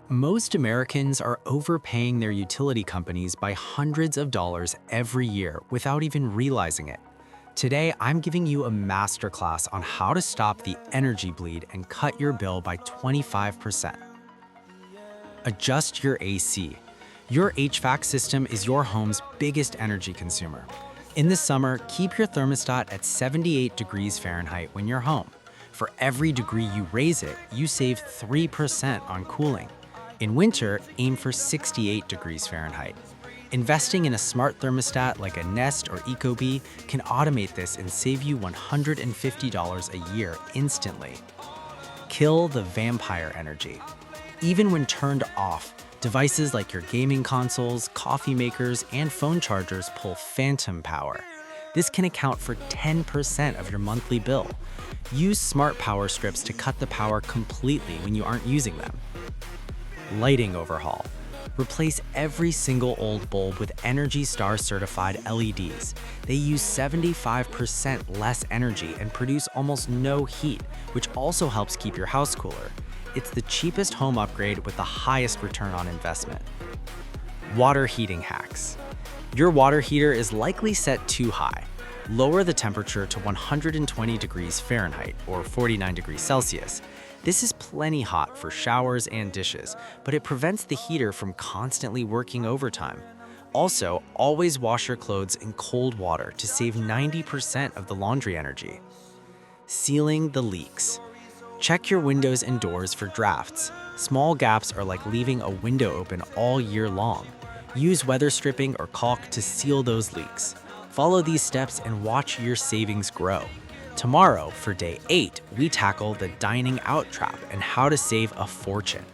Most Americans are overpaying their utility companies by hundreds of dollars every year without even realizing it. Today, I'm giving you a masterclass on how to stop the energy bleed and cut your bill by 25%. Adjust your AC. Your HVAC system is your home's biggest energy consumer. In the summer, keep your thermostat at 78 degrees Fahrenheit when you're home. For every degree you raise it, you save 3% on cooling. In winter, aim for 68 degrees Fahrenheit. Investing in a smart thermostat like a Nest or Ecobee can automate this and save you $150 a year instantly. Kill the vampire energy. Even when turned off, devices like your gaming consoles, coffee makers, and phone chargers pull phantom power. This can account for 10% of your monthly bill. Use smart power strips to cut the power completely when you aren't using them. Lighting overhaul. Replace every single old bulb with Energy Star certified LEDs. They use 75% less energy and produce almost no heat, which also helps keep your house cooler. It's the cheapest home upgrade with the highest return on investment. Water heating hacks. Your water heater is likely set too high. Lower the temperature to 120 degrees Fahrenheit or 49 degrees Celsius. This is plenty hot for showers and dishes, but it prevents the heater from constantly working overtime. Also, always wash your clothes in cold water to save 90% of the laundry energy. Sealing the leaks. Check your windows and doors for drafts. Small gaps are like leaving a window open all year long. Use weather stripping or caulk to seal those leaks. Follow these steps and watch your savings grow. Tomorrow, for day 8, we tackle the dining out trap and how to save a fortune.